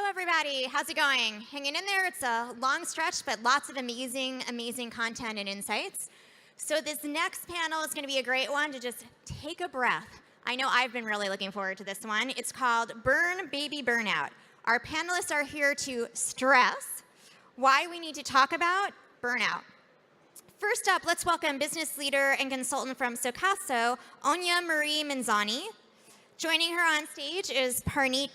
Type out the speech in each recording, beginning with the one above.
everybody. How's it going? Hanging in there. It's a long stretch, but lots of amazing, amazing content and insights. So this next panel is going to be a great one to just take a breath. I know I've been really looking forward to this one. It's called Burn Baby Burnout. Our panelists are here to stress why we need to talk about burnout. First up, let's welcome business leader and consultant from Socapso, Áine Marie Mizzoni. Joining her on stage is Parneet,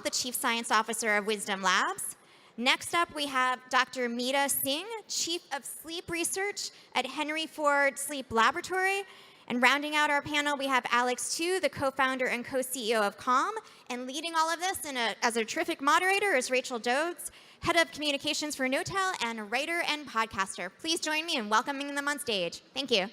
the Chief Science Officer of Wisdom Labs. Next up, we have Dr. Meeta Singh, Chief of Sleep Research at Henry Ford Sleep Laboratory. And rounding out our panel, we have Alex Tu, the co-founder and co-CEO of Calm. And leading all of this as a terrific moderator is Rachel Dodes, Head of Communications for Knotel and writer and podcaster. Please join me in welcoming them on stage. Thank you.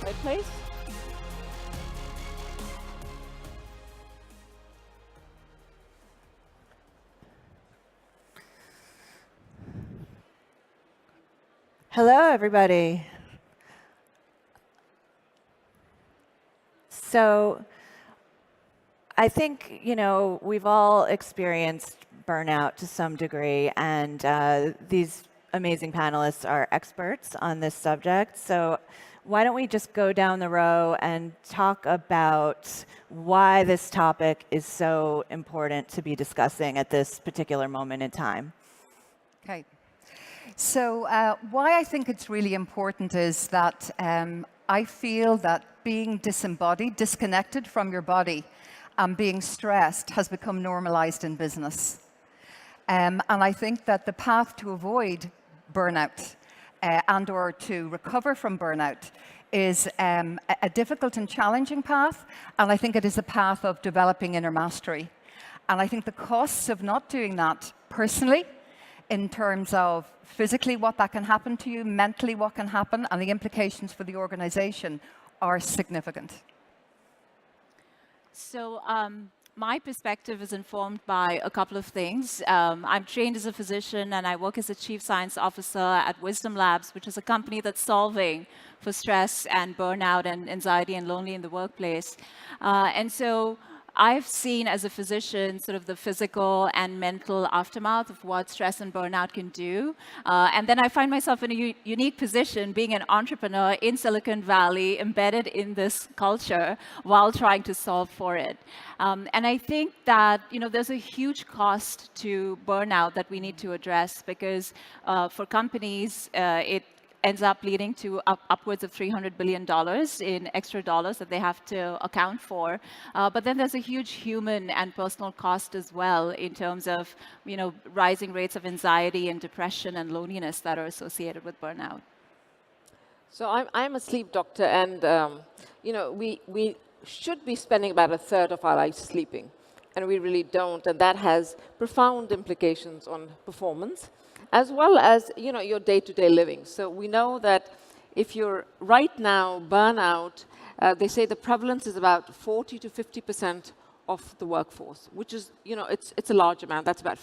Right place? Hello, everybody. So I think, we've all experienced burnout to some degree, and these amazing panelists are experts on this subject. So why don't we just go down the row and talk about why this topic is so important to be discussing at this particular moment in time. Okay. So why I think it's really important is that I feel that being disembodied, disconnected from your body, and being stressed has become normalized in business. And I think that the path to avoid burnout and or to recover from burnout is a difficult and challenging path, and I think it is a path of developing inner mastery. And I think the costs of not doing that personally, in terms of physically what that can happen to you, mentally what can happen, and the implications for the organization are significant. So my perspective is informed by a couple of things. I'm trained as a physician, and I work as a Chief Science Officer at Wisdom Labs, which is a company that's solving for stress and burnout and anxiety and lonely in the workplace. And so I've seen as a physician sort of the physical and mental aftermath of what stress and burnout can do. And then I find myself in a unique position being an entrepreneur in Silicon Valley, embedded in this culture while trying to solve for it. And I think that there's a huge cost to burnout that we need to address because for companies, it ends up leading to upwards of $300 billion in extra dollars that they have to account for. But then there's a huge human and personal cost as well in terms of rising rates of anxiety and depression and loneliness that are associated with burnout. So I'm a sleep doctor, and we should be spending about a third of our life sleeping, and we really don't, and that has profound implications on performance, as well as your day-to-day living. So we know that if you're right now burnout, they say the prevalence is about 40 to 50% of the workforce, which is it's a large amount. That's about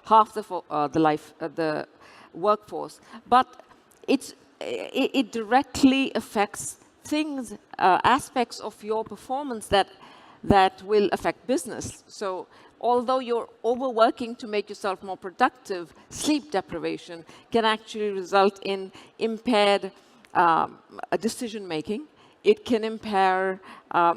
half the workforce. But it directly affects things, aspects of your performance that will affect business. So although you're overworking to make yourself more productive, sleep deprivation can actually result in impaired decision-making. It can impair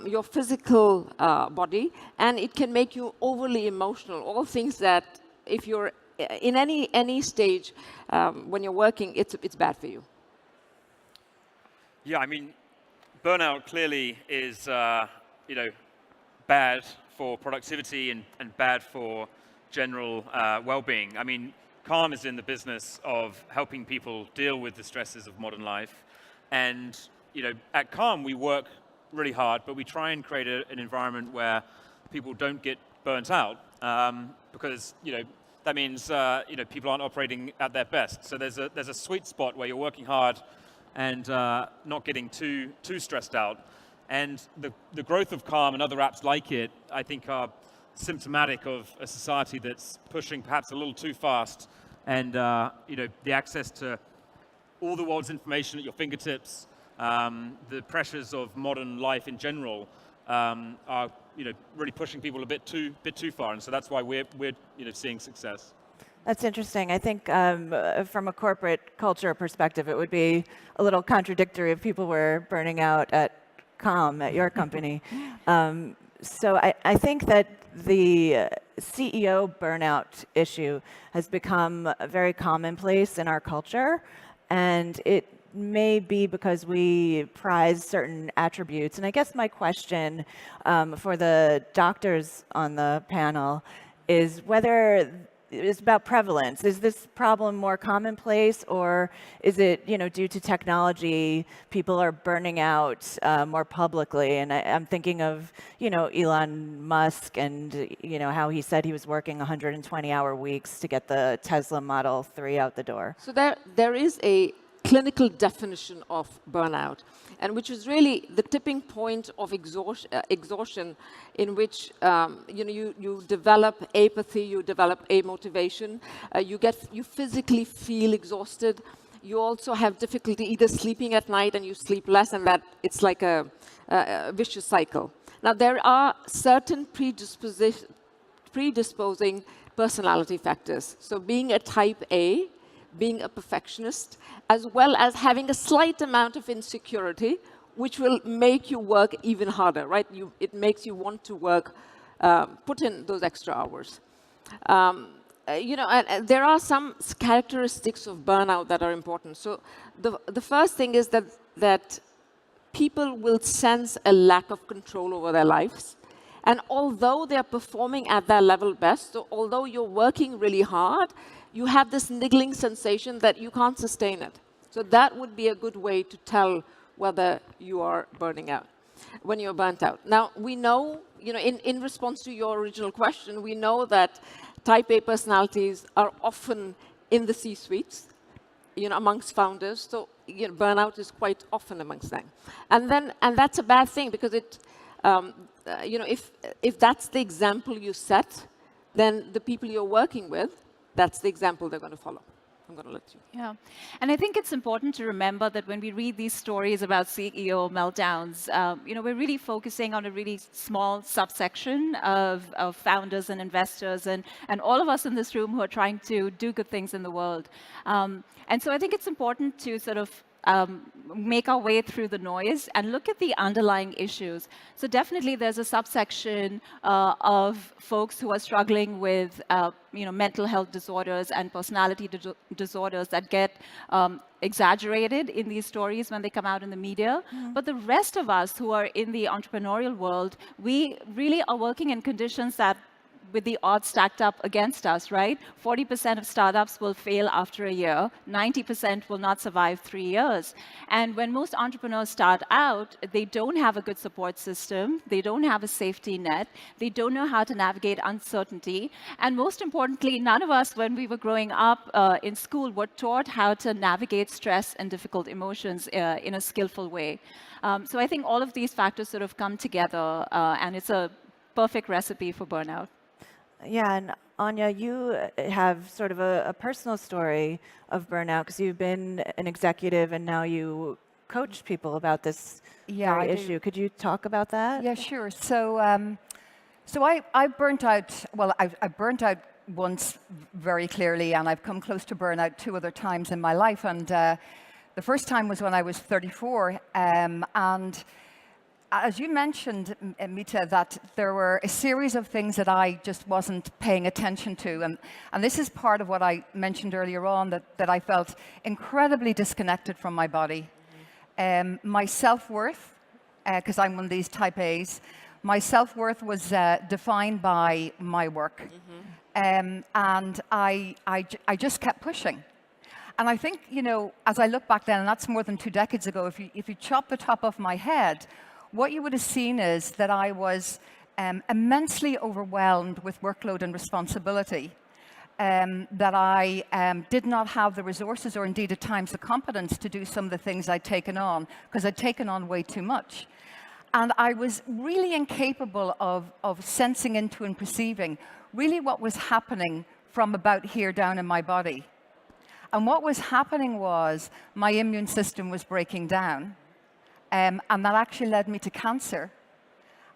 your physical body, and it can make you overly emotional. All things that, if you're in any stage when you're working, it's bad for you. Yeah, I mean, burnout clearly is bad for productivity and bad for general well-being. I mean, Calm is in the business of helping people deal with the stresses of modern life. And at Calm, we work really hard, but we try and create an environment where people don't get burnt out because that means people aren't operating at their best. So there's a sweet spot where you're working hard and not getting too stressed out. And the growth of Calm and other apps like it, I think, are symptomatic of a society that's pushing perhaps a little too fast, and the access to all the world's information at your fingertips, the pressures of modern life in general are really pushing people a bit too far, and so that's why we're seeing success. That's interesting. I think from a corporate culture perspective, it would be a little contradictory if people were burning out at Calm, at your company. So I think that the CEO burnout issue has become very commonplace in our culture, and it may be because we prize certain attributes. And I guess my question for the doctors on the panel is whether it's about prevalence. Is this problem more commonplace, or is it, due to technology, people are burning out more publicly? And I'm thinking of, Elon Musk and, how he said he was working 120-hour weeks to get the Tesla Model 3 out the door. So there is a clinical definition of burnout, and which is really the tipping point of exhaustion in which you develop apathy, you develop amotivation, you physically feel exhausted. You also have difficulty either sleeping at night, and you sleep less, and that it's like a vicious cycle. Now, there are certain predisposing personality factors. So being a type A, being a perfectionist, as well as having a slight amount of insecurity, which will make you work even harder, right? It makes you want to work, put in those extra hours. And there are some characteristics of burnout that are important. So the first thing is that people will sense a lack of control over their lives. And although they are performing at their level best, so although you're working really hard, you have this niggling sensation that you can't sustain it. So that would be a good way to tell whether you are burning out, when you're burnt out. Now, we know, in response to your original question, we know that type A personalities are often in the C-suites, amongst founders. So burnout is quite often amongst them. And that's a bad thing, because it, if that's the example you set, then the people you're working with, that's the example they're going to follow. I'm going to let you. Yeah. And I think it's important to remember that when we read these stories about CEO meltdowns, we're really focusing on a really small subsection of founders and investors and all of us in this room who are trying to do good things in the world. And so I think it's important to sort of make our way through the noise and look at the underlying issues. So definitely there's a subsection of folks who are struggling with mental health disorders and personality disorders that get exaggerated in these stories when they come out in the media. But the rest of us who are in the entrepreneurial world, we really are working in conditions that with the odds stacked up against us, right? 40% of startups will fail after a year. 90% will not survive 3 years. And when most entrepreneurs start out, they don't have a good support system. They don't have a safety net. They don't know how to navigate uncertainty. And most importantly, none of us, when we were growing up in school, were taught how to navigate stress and difficult emotions in a skillful way. So I think all of these factors sort of come together, and it's a perfect recipe for burnout. Yeah, and Áine, you have sort of a personal story of burnout, because you've been an executive and now you coach people about this very issue. Could you talk about that? Yeah, sure. So, I burnt out. Well, I burnt out once very clearly, and I've come close to burnout 2 other times in my life. And the first time was when I was 34, and as you mentioned, Meeta, that there were a series of things that I just wasn't paying attention to. And this is part of what I mentioned earlier on, that I felt incredibly disconnected from my body. My self-worth, because I'm one of these type A's, my self-worth was defined by my work. And I just kept pushing. And I think, as I look back then, and that's more than 2 decades ago, if you chop the top off my head, what you would have seen is that I was immensely overwhelmed with workload and responsibility, that I did not have the resources or indeed at times the competence to do some of the things I'd taken on, because I'd taken on way too much. And I was really incapable of sensing into and perceiving really what was happening from about here down in my body. And what was happening was my immune system was breaking down, and that actually led me to cancer.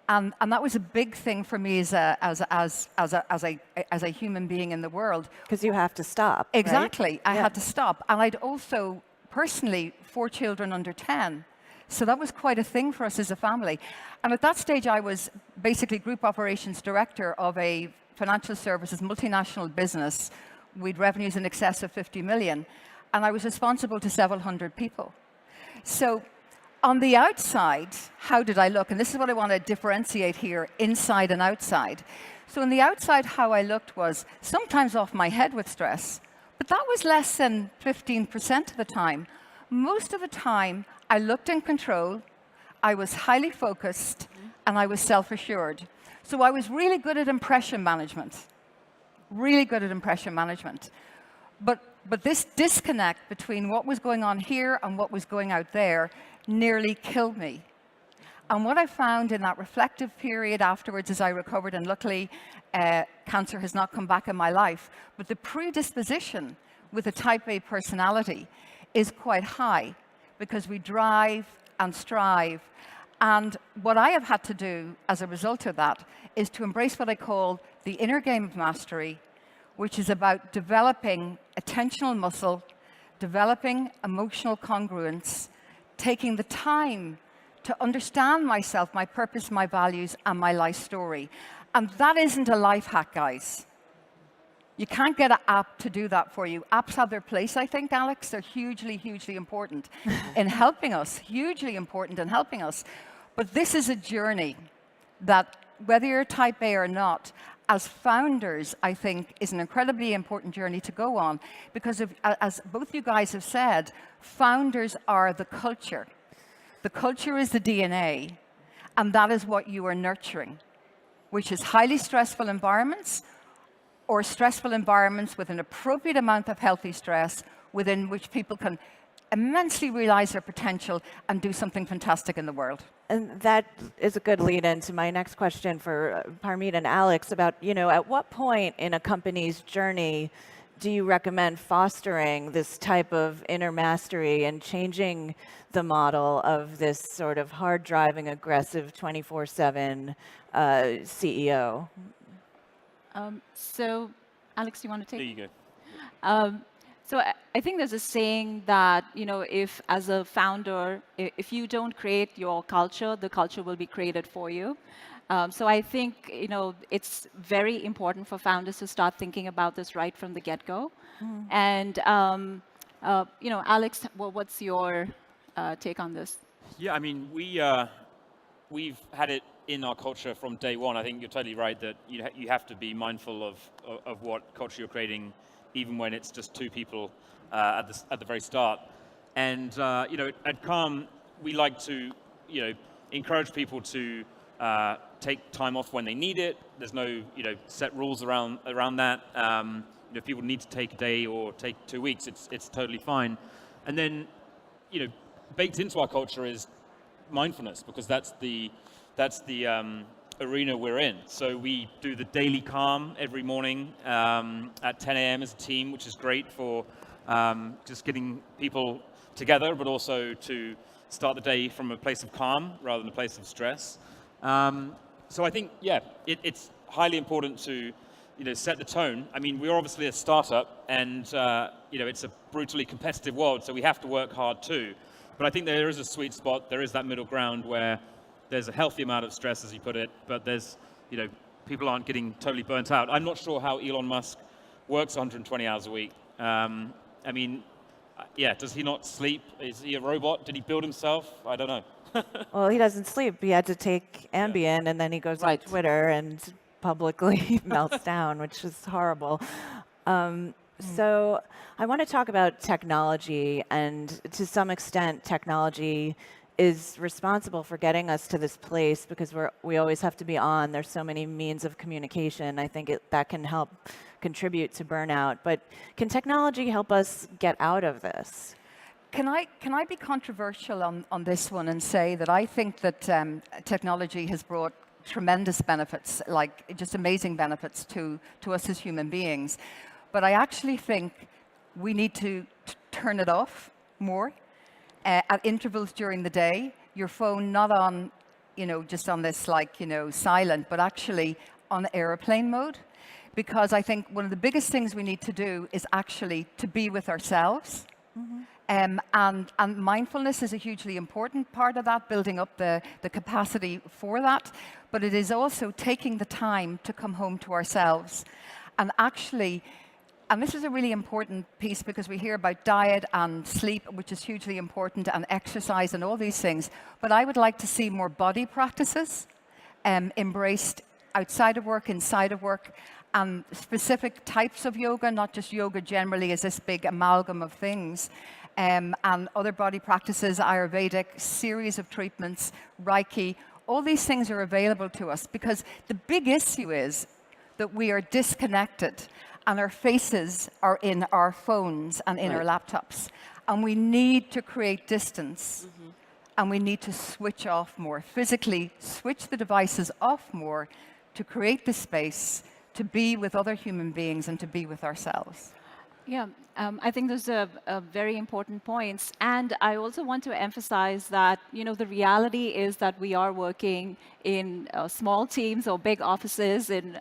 And that was a big thing for me as a human being in the world. Because you have to stop. Exactly. Right? I had to stop. And I'd also, personally, 4 children under 10. So that was quite a thing for us as a family. And at that stage, I was basically group operations director of a financial services multinational business with revenues in excess of 50 million. And I was responsible to several hundred people. So on the outside, how did I look? And this is what I want to differentiate here, inside and outside. So on the outside, how I looked was sometimes off my head with stress, but that was less than 15% of the time. Most of the time, I looked in control, I was highly focused, and I was self-assured. So I was really good at impression management. Really good at impression management. But this disconnect between what was going on here and what was going out there nearly killed me. And what I found in that reflective period afterwards as I recovered, and luckily cancer has not come back in my life, but the predisposition with a type A personality is quite high because we drive and strive. And what I have had to do as a result of that is to embrace what I call the inner game of mastery, which is about developing attentional muscle, developing emotional congruence, taking the time to understand myself, my purpose, my values, and my life story. And that isn't a life hack, guys. You can't get an app to do that for you. Apps have their place, I think, Alex. They're hugely, hugely important in helping us, hugely important in helping us. But this is a journey that, whether you're type A or not, as founders, I think, is an incredibly important journey to go on. Because as both you guys have said, founders are the culture. The culture is the DNA, and that is what you are nurturing, which is highly stressful environments, or stressful environments with an appropriate amount of healthy stress within which people can immensely realize their potential and do something fantastic in the world. And that is a good lead into my next question for Parneet and Alex about, at what point in a company's journey do you recommend fostering this type of inner mastery and changing the model of this sort of hard-driving, aggressive 24/7 CEO? So, Alex, you want to take? There you go. So I think there's a saying that, if as a founder, if you don't create your culture, the culture will be created for you. So I think, it's very important for founders to start thinking about this right from the get-go. And, Alex, what's your take on this? Yeah, I mean, we've had it in our culture from day one. I think you're totally right that you have to be mindful of what culture you're creating, even when it's just 2 people at the very start. And at Calm, we like to encourage people to take time off when they need it. There's no set rules around that. If people need to take a day or take 2 weeks, it's totally fine. And then baked into our culture is mindfulness, because that's the arena we're in. So we do the daily Calm every morning at 10 a.m. as a team, which is great for just getting people together, but also to start the day from a place of calm rather than a place of stress. So I think, it's highly important to set the tone. I mean, we're obviously a startup, and it's a brutally competitive world, so we have to work hard too. But I think there is a sweet spot. There is that middle ground where there's a healthy amount of stress, as you put it, but there's, people aren't getting totally burnt out. I'm not sure how Elon Musk works 120 hours a week. I mean, does he not sleep? Is he a robot? Did he build himself? I don't know. Well, he doesn't sleep. He had to take Ambien, and then he goes on Twitter and publicly melts down, which is horrible. So I want to talk about technology, and to some extent, technology is responsible for getting us to this place because we always have to be on. There's so many means of communication. I think that can help contribute to burnout. But can technology help us get out of this? Can I be controversial on this one and say that I think that technology has brought tremendous benefits, like just amazing benefits to us as human beings. But I actually think we need to turn it off more at intervals during the day. Your phone not on, just on this silent, but actually on airplane mode. Because I think one of the biggest things we need to do is actually to be with ourselves. And mindfulness is a hugely important part of that, building up the capacity for that. But it is also taking the time to come home to ourselves. And actually, and this is a really important piece because we hear about diet and sleep, which is hugely important, and exercise and all these things. But I would like to see more body practices embraced outside of work, inside of work, and specific types of yoga, not just yoga generally as this big amalgam of things. And other body practices, Ayurvedic, series of treatments, Reiki, all these things are available to us because the big issue is that we are disconnected and our faces are in our phones and in our laptops. And we need to create distance and we need to switch off more. Physically switch the devices off more to create the space to be with other human beings and to be with ourselves. Yeah, I think those are very important points. And I also want to emphasize that, the reality is that we are working in small teams or big offices in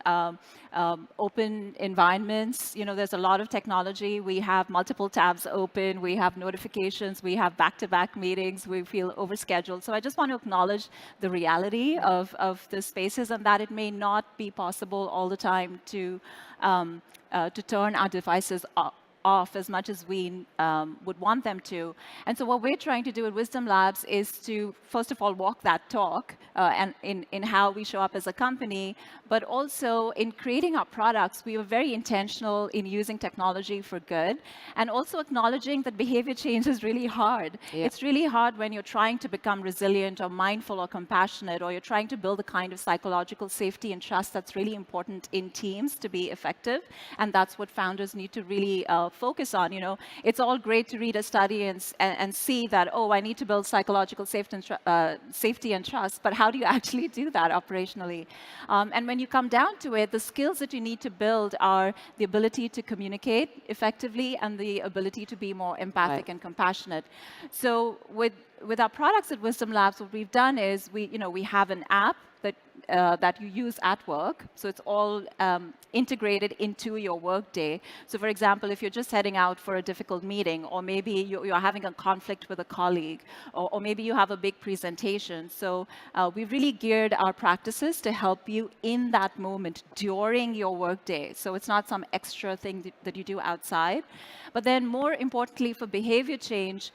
open environments. There's a lot of technology. We have multiple tabs open. We have notifications. We have back-to-back meetings. We feel overscheduled. So I just want to acknowledge the reality of the spaces and that it may not be possible all the time to turn our devices off as much as we would want them to. And so what we're trying to do at Wisdom Labs is to, first of all, walk that talk and in how we show up as a company, but also in creating our products, we were very intentional in using technology for good and also acknowledging that behavior change is really hard. Yeah. It's really hard when you're trying to become resilient or mindful or compassionate, or you're trying to build a kind of psychological safety and trust that's really important in teams to be effective. And that's what founders need to really focus on. It's all great to read a study and see that, oh, I need to build psychological safety and trust, but how do you actually do that operationally? And when you come down to it, the skills that you need to build are the ability to communicate effectively and the ability to be more empathic and compassionate. So with our products at Wisdom Labs, what we've done is we have an app that you use at work. So it's all integrated into your workday. So for example, if you're just heading out for a difficult meeting, or maybe you're having a conflict with a colleague, or maybe you have a big presentation. So we've really geared our practices to help you in that moment during your workday. So it's not some extra thing that you do outside. But then more importantly for behavior change,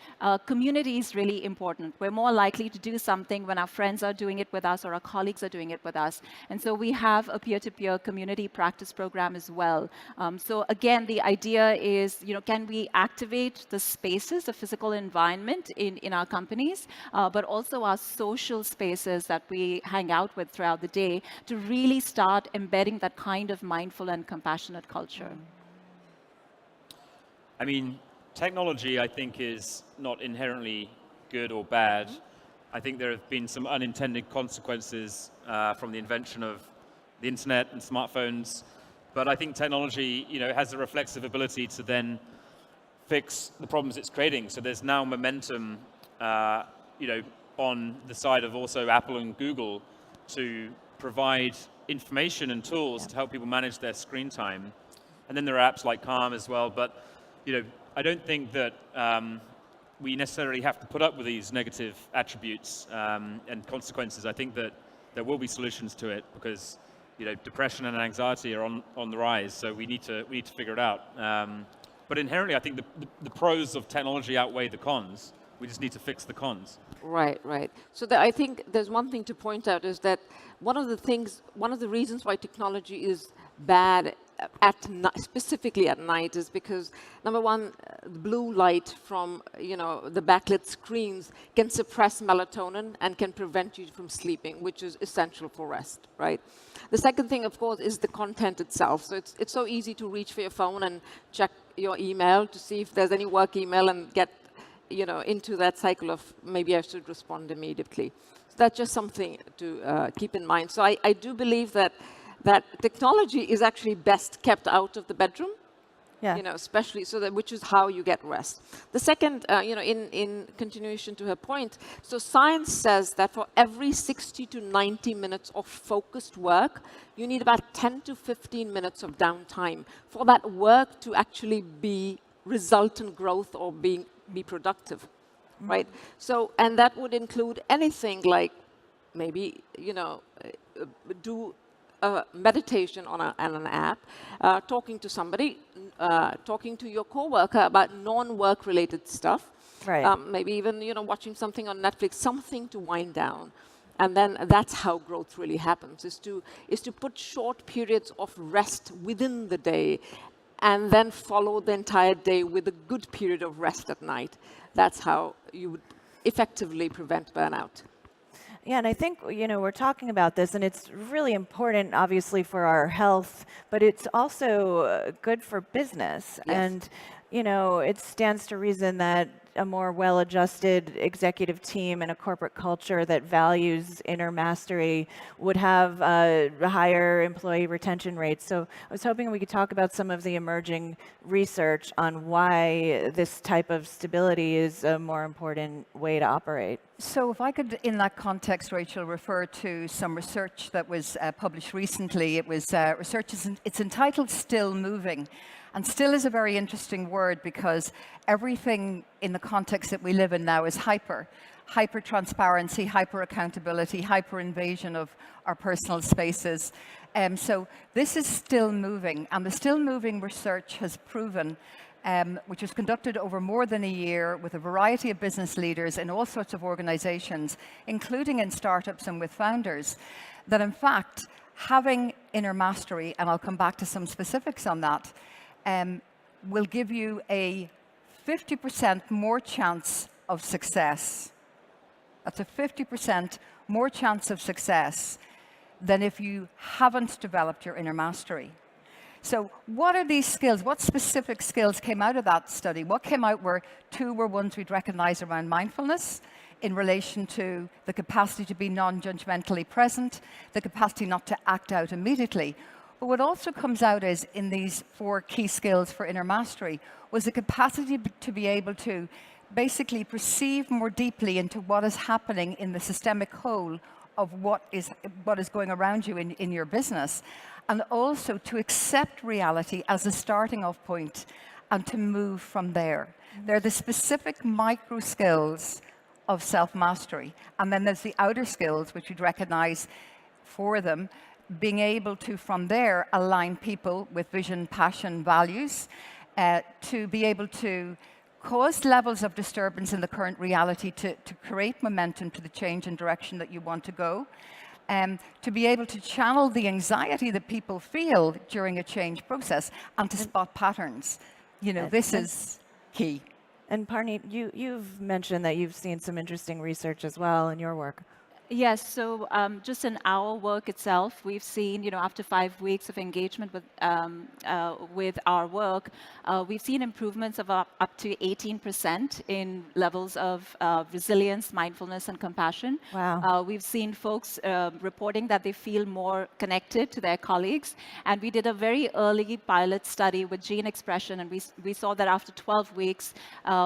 community is really important. We're more likely to do something when our friends are doing it with us or our colleagues are doing it with us. And so we have a peer-to-peer community practice program as well. So again, the idea is, can we activate the spaces, the physical environment in our companies, but also our social spaces that we hang out with throughout the day to really start embedding that kind of mindful and compassionate culture. I mean, technology, I think, is not inherently good or bad. I think there have been some unintended consequences from the invention of the internet and smartphones. But I think technology, has a reflexive ability to then fix the problems it's creating. So there's now momentum, on the side of also Apple and Google to provide information and tools to help people manage their screen time. And then there are apps like Calm as well. But I don't think that we necessarily have to put up with these negative attributes and consequences. I think that there will be solutions to it because depression and anxiety are on the rise. So we need to figure it out. But inherently, I think the pros of technology outweigh the cons. We just need to fix the cons. Right. So I think there's one thing to point out is that one of the reasons why technology is bad specifically at night is because, number one, the blue light from the backlit screens can suppress melatonin and can prevent you from sleeping, which is essential for rest, right? The second thing, of course, is the content itself. So it's so easy to reach for your phone and check your email to see if there's any work email and get into that cycle of maybe I should respond immediately. So that's just something to keep in mind. So I do believe that technology is actually best kept out of the bedroom. Yeah. Especially which is how you get rest. The second, in continuation to her point, so science says that for every 60 to 90 minutes of focused work, you need about 10 to 15 minutes of downtime for that work to actually be resultant growth or be productive, right? So, and that would include anything like maybe, do meditation on an app, talking to somebody, talking to your coworker about non-work related stuff. Right. Maybe even watching something on Netflix, something to wind down. And then that's how growth really happens, is to put short periods of rest within the day and then follow the entire day with a good period of rest at night. That's how you would effectively prevent burnout. Yeah, and I think, we're talking about this, and it's really important, obviously, for our health, but it's also good for business. Yes. And, it stands to reason that a more well-adjusted executive team and a corporate culture that values inner mastery would have higher employee retention rates. So I was hoping we could talk about some of the emerging research on why this type of stability is a more important way to operate. So if I could, in that context, Rachel, refer to some research that was published recently. It was research, it's entitled Still Moving. And still is a very interesting word because everything in the context that we live in now is hyper transparency, hyper accountability, hyper invasion of our personal spaces. So this is still moving, and the still moving research has proven, which was conducted over more than a year with a variety of business leaders in all sorts of organizations, including in startups and with founders, that in fact, having inner mastery, and I'll come back to some specifics on that, will give you a 50% more chance of success. That's a 50% more chance of success than if you haven't developed your inner mastery. So what are these skills? What specific skills came out of that study? What came out were two were ones we'd recognize around mindfulness in relation to the capacity to be non-judgmentally present, the capacity not to act out immediately. But what also comes out is, in these 4 key skills for inner mastery, was the capacity to be able to basically perceive more deeply into what is happening in the systemic whole of what is going around you in your business, and also to accept reality as a starting off point and to move from there. They're the specific micro skills of self-mastery. And then there's the outer skills, which you'd recognize for them, being able to, from there, align people with vision, passion, values, to be able to cause levels of disturbance in the current reality to create momentum to the change and direction that you want to go, to be able to channel the anxiety that people feel during a change process and to spot patterns. This is key. And Parneet, you've mentioned that you've seen some interesting research as well in your work. Yes, so just in our work itself, we've seen, after 5 weeks of engagement with our work, we've seen improvements of up to 18% in levels of resilience, mindfulness, and compassion. Wow. We've seen folks reporting that they feel more connected to their colleagues. And we did a very early pilot study with gene expression, and we saw that after 12 weeks,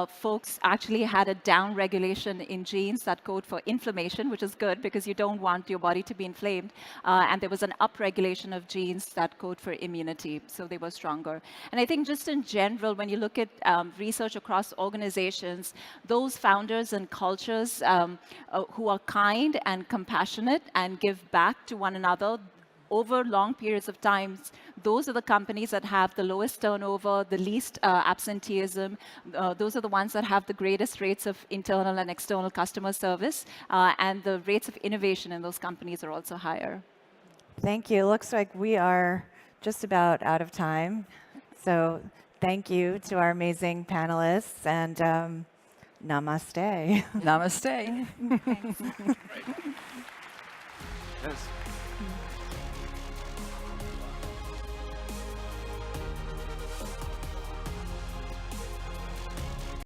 folks actually had a down regulation in genes that code for inflammation, which is good because you don't want your body to be inflamed. And there was an upregulation of genes that code for immunity, so they were stronger. And I think just in general, when you look at research across organizations, those founders and cultures who are kind and compassionate and give back to one another over long periods of time, those are the companies that have the lowest turnover, the least absenteeism. Those are the ones that have the greatest rates of internal and external customer service, and the rates of innovation in those companies are also higher. Thank you. Looks like we are just about out of time. So thank you to our amazing panelists, and namaste. Namaste. Yes.